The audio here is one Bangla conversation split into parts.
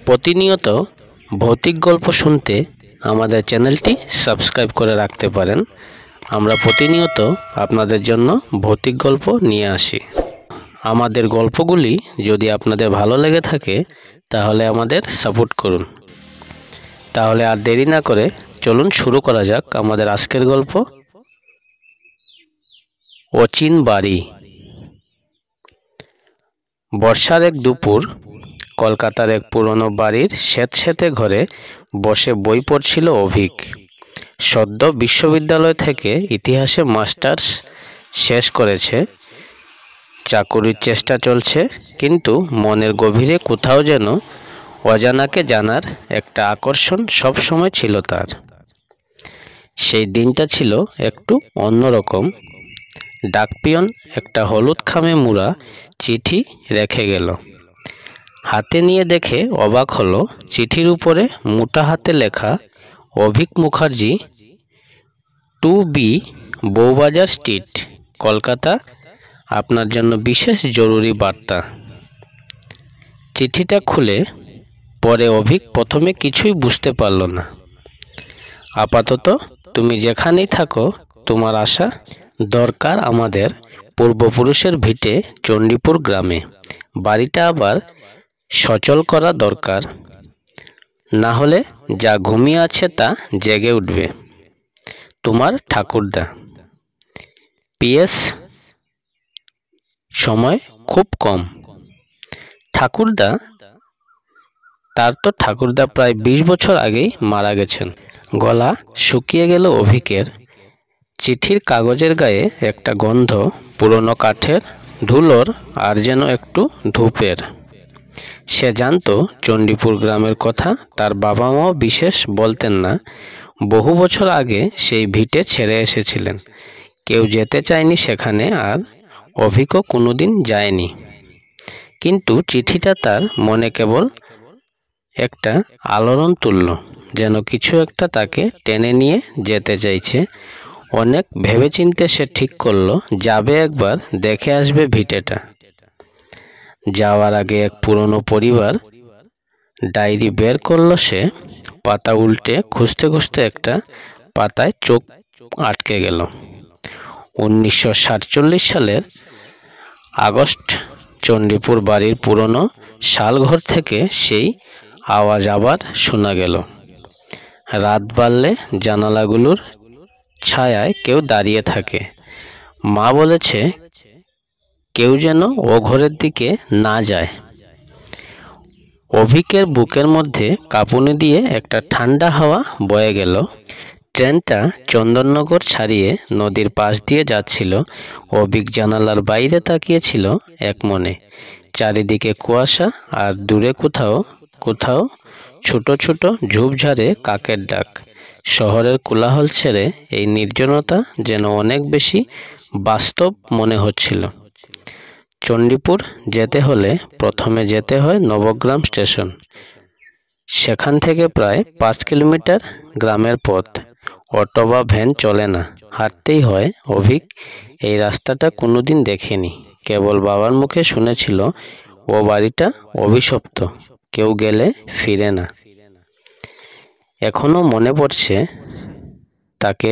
প্রতিনিয়ত ভৌতিক গল্প শুনতে আমাদের চ্যানেলটি সাবস্ক্রাইব করে রাখতে পারেন। আমরা প্রতিনিয়ত আপনাদের জন্য ভৌতিক গল্প নিয়ে আসি। আমাদের গল্পগুলি যদি আপনাদের ভালো লেগে থাকে তাহলে আমাদের সাপোর্ট করুন। তাহলে আর দেরি না করে চলুন শুরু করা যাক আমাদের আজকের গল্প, অচিন বাড়ি। বর্ষার এক দুপুর কলকাতার এক পুরনো বাড়ির স্যাঁতস্যাঁতে ঘরে বসে বই পড়ছিল অভিক। সদ্য বিশ্ববিদ্যালয় থেকে ইতিহাসে মাস্টার্স শেষ করেছে। চাকুরির চেষ্টা চলছে, কিন্তু মনের গভীরে কোথাও যেন অজানাকে জানার একটা আকর্ষণ সব সময় ছিল তার। সেই দিনটা ছিল একটু অন্যরকম। ডাকপিয়ন একটা হলুদ খামে মুড়া চিঠি রেখে গেল। হাতে নিয়ে দেখে অবাক হলো, চিঠির উপরে মোটা হাতে লেখা, অভিক মুখার্জি, 2B বউবাজার স্ট্রিট, কলকাতা, আপনার জন্য বিশেষ জরুরি বার্তা। চিঠিটা খুলে পরে অভিক প্রথমে কিছুই বুঝতে পারল না। আপাতত তুমি যেখানেই থাকো, তোমার আসা দরকার আমাদের পূর্বপুরুষের ভিটে চণ্ডীপুর গ্রামে। বাড়িটা আবার সচল করা দরকার, না হলে যা ঘুমিয়ে আছে তা জেগে উঠবে। তোমার ঠাকুরদা। PS, সময় খুব কম। ঠাকুরদা? তার তো ঠাকুরদা প্রায় 20 বছর আগেই মারা গেছেন। গলা শুকিয়ে গেল অভিকের। চিঠির কাগজের গায়ে একটা গন্ধ, পুরনো কাঠের, ধুলোর আর যেন একটু ধূপের। সে জানত চণ্ডীপুর গ্রামের কথা তার বাবা মাও বিশেষ বলতেন না। বহু বছর আগে সেই ভিটে ছেড়ে এসেছিলেন। কেউ যেতে চায়নি সেখানে, আর অভিকও কোনোদিন যায়নি। কিন্তু চিঠিটা তার মনে কেবল একটা আলোড়ন তুলল, যেন কিছু একটা তাকে টেনে নিয়ে যেতে চাইছে। অনেক ভেবেচিন্তে সে ঠিক করলো যাবে, একবার দেখে আসবে ভিটেটা। যাওয়ার আগে এক পুরনো পরিবার ডায়েরি বের করলো সে। পাতা উল্টে খুঁজতে খুঁজতে একটা পাতায় চোখ আটকে গেল। 1947 সালের আগস্ট। চণ্ডীপুর বাড়ির পুরনো শালঘর থেকে সেই আওয়াজ আবার শোনা গেল। রাত বাড়লে জানালাগুলোর ছায়ায় কেউ দাঁড়িয়ে থাকে। মা বলেছে কেউ যেন ও ঘরের দিকে না যায়। অভিকের বুকের মধ্যে কাঁপুনি দিয়ে একটা ঠান্ডা হাওয়া বয়ে গেল। ট্রেনটা চন্দননগর ছাড়িয়ে নদীর পাশ দিয়ে যাচ্ছিল। অভিক জানালার বাইরে তাকিয়েছিল এক মনে। চারিদিকে কুয়াশা, আর দূরে কোথাও কোথাও ছোট ছোট ঝোপঝাড়ে কাকের ডাক। শহরের কোলাহল ছেড়ে এই নির্জনতা যেন অনেক বেশি বাস্তব মনে হচ্ছিল। চণ্ডীপুর যেতে হলে প্রথমে যেতে হয় নবগ্রাম স্টেশন। সেখান থেকে প্রায় 5 কিলোমিটার গ্রামের পথ। অটো বা ভ্যান চলে না, হাঁটতেই হয়। অভিক এই রাস্তাটা কোনোদিন দেখেনি, কেবল বাবার মুখে শুনেছিল ও বাড়িটা অভিশপ্ত, কেউ গেলে ফিরে না। এখনো মনে পড়ছে তাকে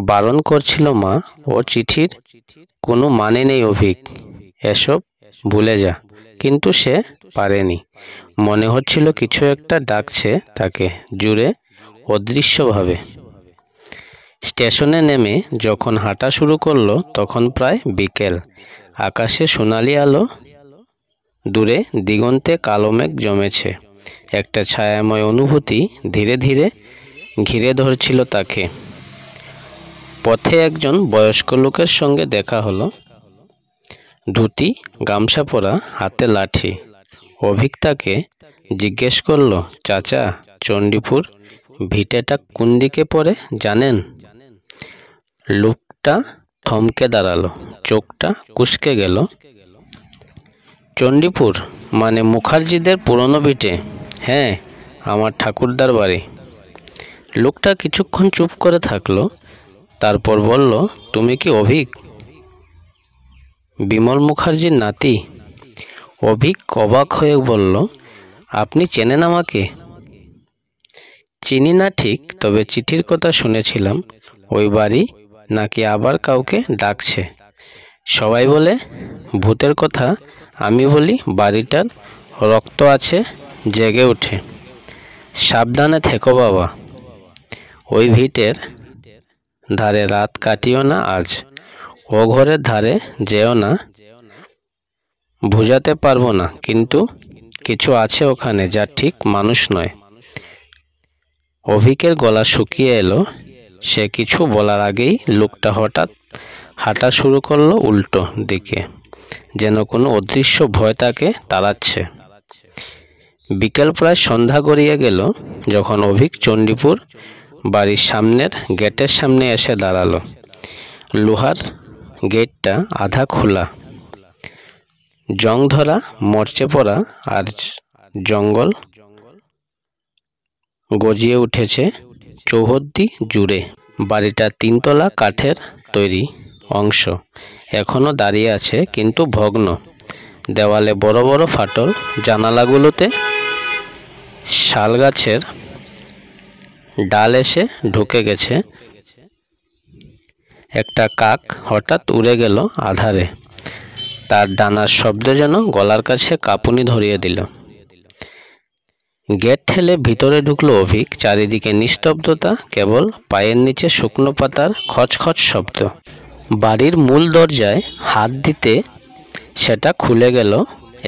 বারণ করছিল মা, ও চিঠির কোনো মানে নেই অভিক, এসব ভুলে যা। কিন্তু সে পারেনি। মনে হচ্ছিল কিছু একটা ডাকছে তাকে জুড়ে, অদৃশ্যভাবে। স্টেশনে নেমে যখন হাঁটা শুরু করলো তখন প্রায় বিকেল। আকাশে সোনালি আলো, দূরে দিগন্তে কালো মেঘ জমেছে। একটা ছায়াময় অনুভূতি ধীরে ধীরে ঘিরে ধরছিল তাকে। পথে একজন বয়স্ক লোকের সঙ্গে দেখা হলো। ধুতি, গামছা পরা, হাতে লাঠি। অভিক তাকে জিজ্ঞেস করলো, চাচা, চণ্ডীপুর ভিটেটা কোন দিকে পড়ে জানেন? লোকটা থমকে দাঁড়ালো, চোখটা কুঁচকে গেল। চণ্ডীপুর মানে মুখার্জিদের পুরনো ভিটে? হ্যাঁ, আমার ঠাকুরদার বাড়ি। লোকটা কিছুক্ষণ চুপ করে থাকলো, তারপর বলল, তুমি কি অভিক, বিমল মুখার্জির নাতি? অভিক অবাক হয়ে বলল, আপনি চেনেন আমাকে? চিনি না ঠিক, তবে চিঠির কথা শুনেছিলাম। ওই বাড়ি নাকি আবার কাউকে ডাকছে। সবাই বলে ভূতের কথা, আমি বলি বাড়িটার রক্ত আছে, জেগে ওঠে। সাবধানে থেকো বাবা, ওই ভিটের ধারে রাত কাটিও না আজ। ও ঘরের ধারে যেও না, বুঝাতে পারবো না, কিন্তু কিছু আছে ওখানে যা ঠিক মানুষ নয়। অভিকের গলা শুকিয়ে এলো। সে কিছু বলার আগেই লোকটা হঠাৎ হাঁটা শুরু করলো উল্টো দিকে, যেন কোনো অদৃশ্য ভয় তাকে তাড়াচ্ছে। বিকেল প্রায় সন্ধ্যা গড়িয়ে গেল যখন অভিক চণ্ডীপুর বাড়ির সামনের গেটের সামনে এসে দাঁড়ালো। লোহার গেটটা আধা খোলা, জং ধরা, মরচে পড়া আর জঙ্গল গজিয়ে উঠেছে চৌহদ্দি জুড়ে। বাড়িটা তিনতলা, কাঠের তৈরি অংশ এখনো দাঁড়িয়ে আছে, কিন্তু ভগ্ন। দেওয়ালে বড় বড় ফাটল, জানালাগুলোতে শাল গাছের ডাল এসে ঢুকে গেছে। একটা কাক হঠাৎ উড়ে গেল আধারে, তার ডানার শব্দ যেন গলার কাছে কাঁপুনি ধরিয়ে দিল। গেট ঠেলে ভিতরে ঢুকলো অভিক। চারিদিকে নিস্তব্ধতা, কেবল পায়ের নিচে শুকনো পাতার খচখচ শব্দ। বাড়ির মূল দরজায় হাত দিতে সেটা খুলে গেল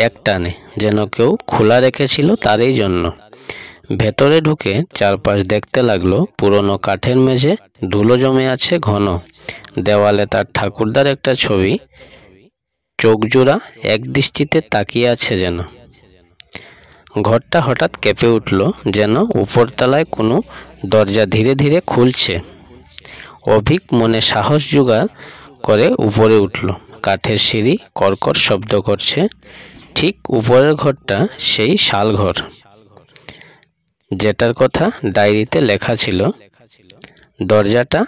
এক টানে, যেন কেউ খোলা রেখেছিল তারই জন্য। ভেতরে ঢুকে চারপাশ দেখতে লাগলো। পুরনো কাঠের মেঝে, ধুলো জমে আছে ঘন। দেওয়ালে তার ঠাকুরদার একটা ছবি, চোখজোড়া এক দৃষ্টিতে তাকিয়ে আছে যেন। ঘরটা হঠাৎ কেঁপে উঠল, যেন উপরতলায় কোনো দরজা ধীরে ধীরে খুলছে। অভিক মনে সাহস জোগাড় করে উপরে উঠল। কাঠের সিঁড়ি কড়কড় শব্দ করছে। ঠিক উপরের ঘরটা সেই শালঘর, যেটার কথা ডায়েরিতে লেখা ছিল। দরজাটা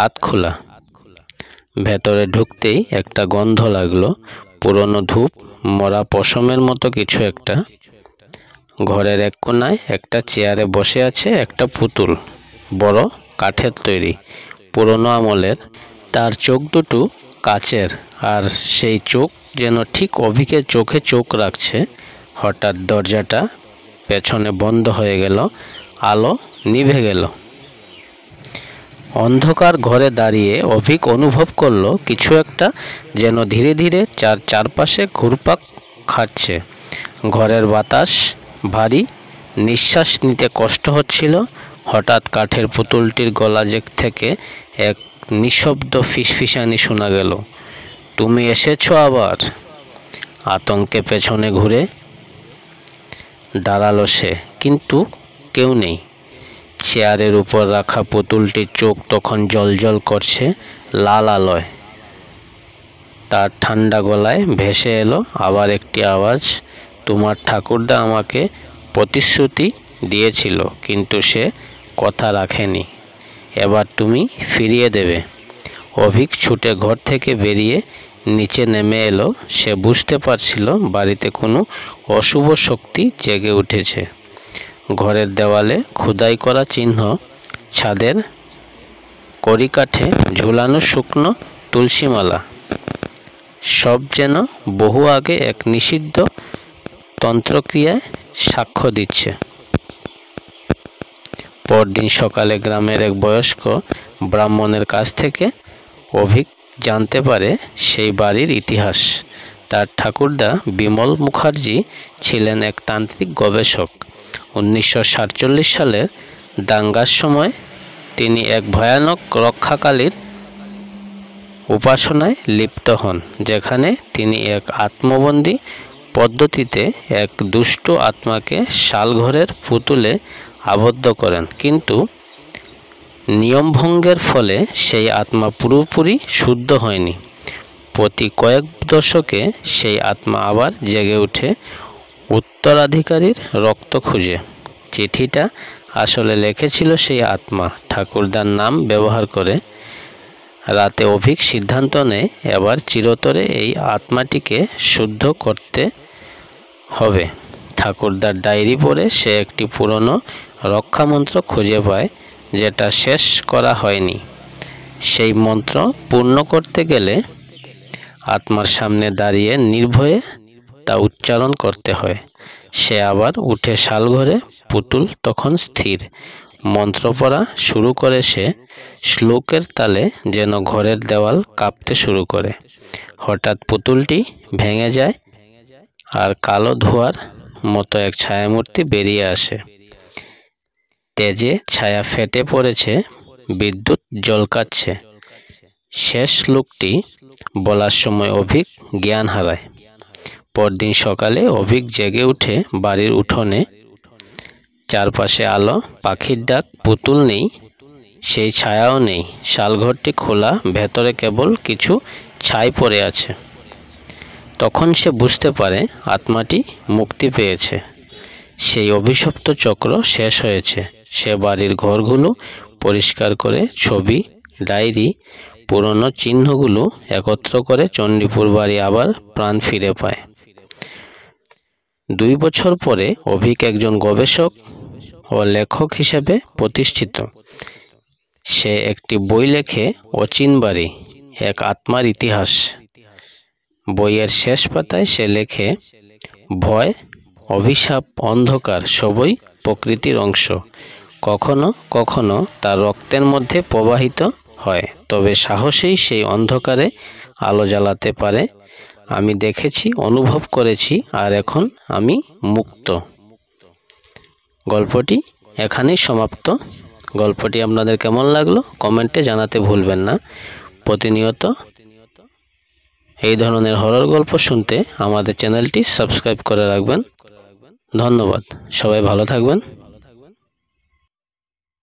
আধ খোলা। ভেতরে ঢুকতেই একটা গন্ধ লাগলো, পুরনো ধূপ, মরা পশমের মতো কিছু একটা। ঘরের এক কোনায় একটা চেয়ারে বসে আছে একটা পুতুল, বড়, কাঠের তৈরি, পুরনো আমলের। তার চোখ দুটো কাচের, আর সেই চোখ যেন ঠিক অভিকের চোখে চোখ রাখছে। হঠাৎ দরজাটা পেছনে বন্ধ হয়ে গেল, আলো নিভে গেল। অন্ধকার ঘরে দাঁড়িয়ে অভিক অনুভব করলো কিছু একটা যেন ধীরে ধীরে চারপাশে ঘুরপাক খাচ্ছে। ঘরের বাতাস ভারী, নিঃশ্বাস নিতে কষ্ট হচ্ছিল। হঠাৎ কাঠের পুতুলটির গলা থেকে এক নিঃশব্দ ফিসফিসানি শোনা গেল। তুমি এসেছো আবার? আতঙ্কে পেছনে ঘুরে দাঁড়ালো সে, কিন্তু কেউ নেই। চেয়ারের উপর রাখা পুতুলটির চোখ তখন জ্বলজ্বল করছে লাল আলোয়। তার ঠান্ডা গলায় ভেসে এলো আবার একটি আওয়াজ, তোমার ঠাকুরদা আমাকে প্রতিশ্রুতি দিয়েছিল, কিন্তু সে কথা রাখেনি। এবার তুমি ফিরিয়ে দেবে। অভিক ছুটে ঘর থেকে বেরিয়ে নিচে নেমে এলো। সে বুঝতে পারছিল বাড়িতে কোনো অশুভ শক্তি জেগে উঠেছে। ঘরের দেওয়ালে খোদাই করা চিহ্ন, ছাদের কড়িকাঠে ঝুলানো শুকনো তুলসীমালা, সব যেন বহু আগে এক নিষিদ্ধ তন্ত্রক্রিয়ায় সাক্ষ্য দিচ্ছে। পরদিন সকালে গ্রামের এক বয়স্ক ব্রাহ্মণের কাছ থেকে অভিক জানতে পারে সেই বাড়ির ইতিহাস। তার ঠাকুরদা বিমল মুখার্জি ছিলেন এক তান্ত্রিক গবেষক। 1947 সালের দাঙ্গার সময় তিনি এক ভয়ানক রক্ষাকালীর উপাসনায় লিপ্ত হন, যেখানে তিনি এক আত্মবন্দী পদ্ধতিতে এক দুষ্ট আত্মাকে শালঘরের পুতুলে আবদ্ধ করেন। কিন্তু নিয়মভঙ্গের ফলে সেই আত্মা পুরোপুরি শুদ্ধ হয়নি। প্রতি কয়েক দশকে সেই আত্মা আবার জেগে ওঠে উত্তরাধিকারীর রক্ত খুঁজে। চিঠিটা আসলে লিখেছিল সেই আত্মা, ঠাকুরদার নাম ব্যবহার করে। রাতে অভিক সিদ্ধান্ত নেয় এবার চিরতরে এই আত্মাটিকে শুদ্ধ করতে হবে। ঠাকুরদার ডায়েরি পড়ে সে একটি পুরনো রক্ষামন্ত্র খুঁজে পায়, যেটা শেষ করা হয়নি। সেই মন্ত্র পূর্ণ করতে গেলে আত্মার সামনে দাঁড়িয়ে নির্ভয়ে তা উচ্চারণ করতে হয়। সে আবার উঠে শালঘরে। পুতুল তখন স্থির। মন্ত্র পড়া শুরু করে সে। শ্লোকের তালে যেন ঘরের দেওয়াল কাঁপতে শুরু করে। হঠাৎ পুতুলটি ভেঙে যায় আর কালো ধোঁয়ার মতো এক ছায়ামূর্তি বেরিয়ে আসে। তেজে ছায়া ফেটে পড়েছে, বিদ্যুৎ ঝলকাচ্ছে। শেষ শ্লোকটি বলার সময় অভিক জ্ঞান হারায়। পরদিন সকালে অভিক জেগে উঠে বাড়ির উঠোনে। চারপাশে আলো, পাখির ডাক, পুতুল নেই, সেই ছায়াও নেই। শালঘরটি খোলা, ভেতরে কেবল কিছু ছাই পড়ে আছে। তখন সে বুঝতে পারে আত্মাটি মুক্তি পেয়েছে। সেই অভিশপ্ত চক্র শেষ হয়েছে। সে বাড়ির ঘরগুলো পরিষ্কার করে, ছবি, ডায়েরি, পুরনো চিহ্নগুলো একত্র করে চণ্ডীপুর বাড়ি আবার প্রাণ ফিরে পায়। 2 বছর পরে অভিক একজন গবেষক ও লেখক হিসেবে প্রতিষ্ঠিত। সে একটি বই লেখে, অচিন বাড়ি, এক আত্মার ইতিহাস। বইয়ের শেষ পাতায় সে লেখে, ভয়, অভিশাপ, অন্ধকার সবই প্রকৃতির অংশ। কখনো কখনো তার রক্তের মধ্যে প্রবাহিত হয়, তবে সাহসেই সেই অন্ধকারে আলো জ্বালাতে পারে। আমি দেখেছি, অনুভব করেছি, আর এখন আমি মুক্ত। গল্পটি এখানেই সমাপ্ত। গল্পটি আপনাদের কেমন লাগলো কমেন্টে জানাতে ভুলবেন না। প্রতিনিয়ত এই ধরনের হরর গল্প শুনতে আমাদের চ্যানেলটি সাবস্ক্রাইব করে রাখবেন। ধন্যবাদ। সবাই ভালো থাকবেন।